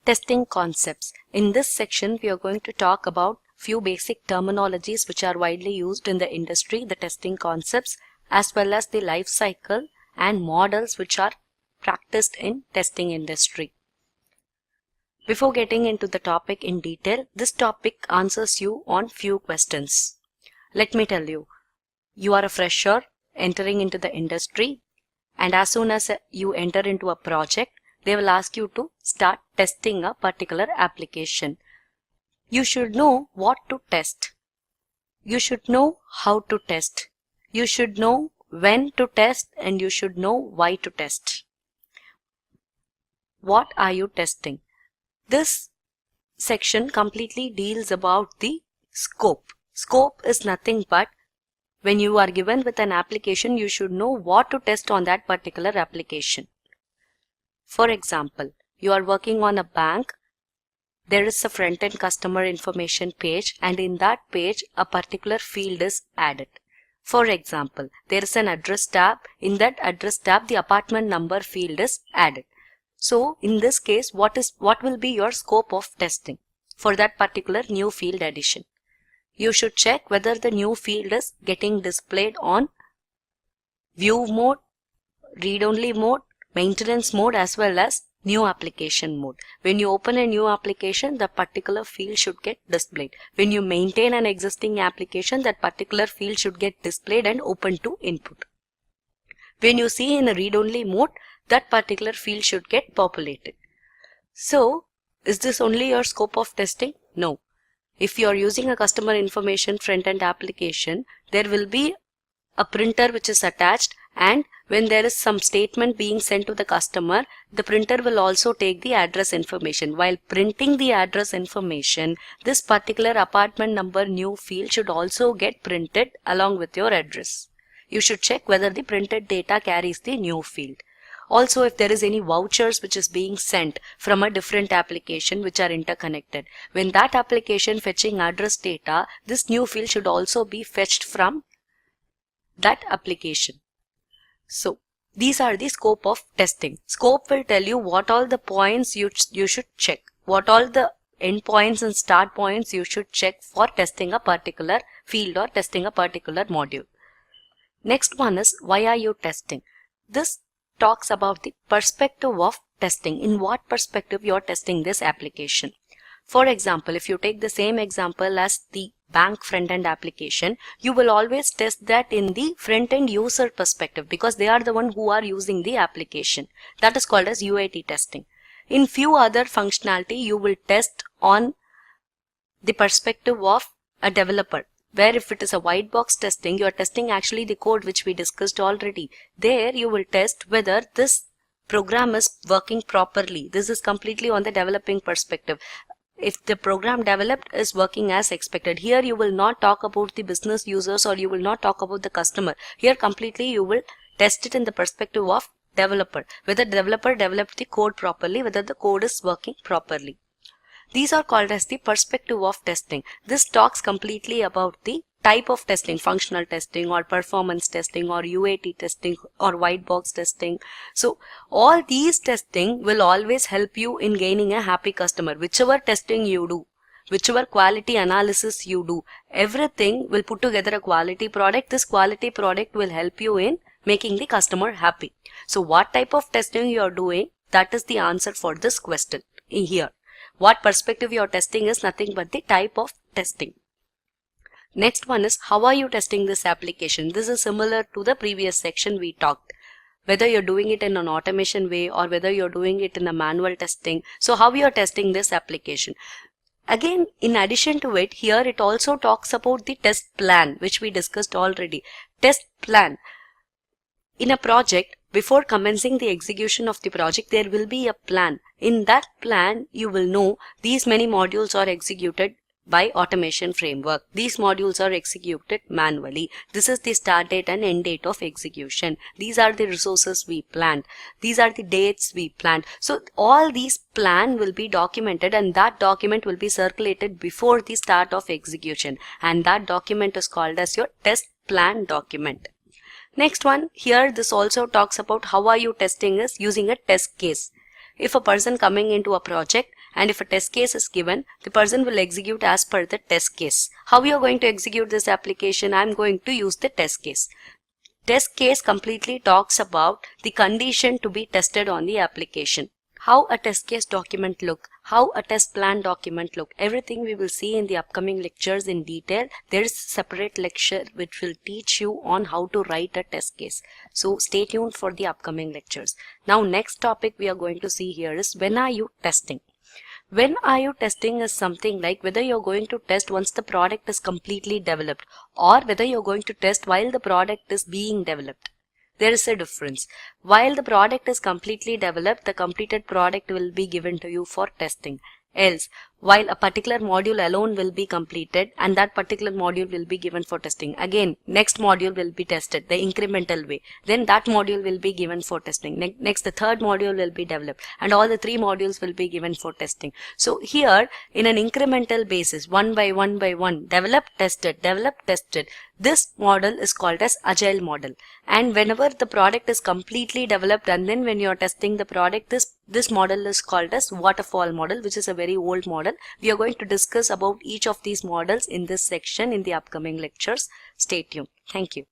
Testing concepts. In this section, we are going to talk about few basic terminologies which are widely used in the industry, the testing concepts, as well as the life cycle and models which are practiced in testing industry. Before getting into the topic in detail, this topic answers you on few questions. Let me tell you, you are a fresher entering into the industry, and as soon as you enter into a project, they will ask you to start testing a particular application. You should know what to test. You should know how to test. You should know when to test, and you should know why to test. What are you testing? This section completely deals about the scope. Scope is nothing but when you are given with an application, you should know what to test on that particular application. For example, you are working on a bank. There is a front-end customer information page, and in that page, a particular field is added. For example, there is an address tab. In that address tab, the apartment number field is added. So, in this case, what will be your scope of testing for that particular new field addition? You should check whether the new field is getting displayed on view mode, read-only mode, maintenance mode, as well as new application mode. When you open a new application, the particular field should get displayed. When you maintain an existing application, that particular field should get displayed and open to input. When you see in a read-only mode, that particular field should get populated. So, is this only your scope of testing? No. If you are using a customer information front-end application, there will be a printer which is attached, and when there is some statement being sent to the customer, the printer will also take the address information. While printing the address information, this particular apartment number new field should also get printed along with your address. You should check whether the printed data carries the new field. Also, if there is any vouchers which is being sent from a different application which are interconnected, when that application fetching address data, this new field should also be fetched from that application. So, these are the scope of testing. Scope will tell you what all the points you should check, what all the endpoints and start points you should check for testing a particular field or testing a particular module. Next one is, why are you testing? This talks about the perspective of testing. In what perspective you are testing this application? For example, if you take the same example as the bank front-end application, you will always test that in the front-end user perspective because they are the one who are using the application. That is called as UAT testing. In few other functionality, you will test on the perspective of a developer, where if it is a white box testing, you are testing actually the code which we discussed already. There you will test whether this program is working properly. This is completely on the developing perspective. If the program developed is working as expected. Here you will not talk about the business users or you will not talk about the customer. Here completely you will test it in the perspective of developer. Whether the developer developed the code properly, whether the code is working properly. These are called as the perspective of testing. This talks completely about the type of testing, functional testing or performance testing or UAT testing or white box testing. So all these testing will always help you in gaining a happy customer. Whichever testing you do, whichever quality analysis you do, everything will put together a quality product. This quality product will help you in making the customer happy. So what type of testing you are doing, that is the answer for this question here. What perspective you are testing is nothing but the type of testing. Next one is, how are you testing this application? This is similar to the previous section we talked. Whether you're doing it in an automation way or whether you're doing it in a manual testing. So how you are testing this application? Again, in addition to it, here it also talks about the test plan, which we discussed already. Test plan. In a project, before commencing the execution of the project, there will be a plan. In that plan, you will know these many modules are executed by automation framework. These modules are executed manually. This is the start date and end date of execution. These are the resources we planned. These are the dates we planned. So all these plan will be documented, and that document will be circulated before the start of execution. And that document is called as your test plan document. Next one, here this also talks about how are you testing is using a test case. if a person coming into a project and if a test case is given, the person will execute as per the test case. How you are going to execute this application? I'm going to use the test case. Test case completely talks about the condition to be tested on the application. How a test case document look, how a test plan document look, everything we will see in the upcoming lectures in detail. There is a separate lecture which will teach you on how to write a test case. So stay tuned for the upcoming lectures. Now next topic we are going to see here is when are you testing? When are you testing is something like whether you're going to test once the product is completely developed or whether you're going to test while the product is being developed. There is a difference. While the product is completely developed, the completed product will be given to you for testing. Else, while a particular module alone will be completed and that particular module will be given for testing. Again, next module will be tested the incremental way. Then that module will be given for testing. Next, the third module will be developed and all the 3 modules will be given for testing. So here, in an incremental basis, one by one, developed, tested. This model is called as agile model. And whenever the product is completely developed and then when you are testing the product, this model is called as waterfall model, which is a very old model. We are going to discuss about each of these models in this section in the upcoming lectures. Stay tuned. Thank you.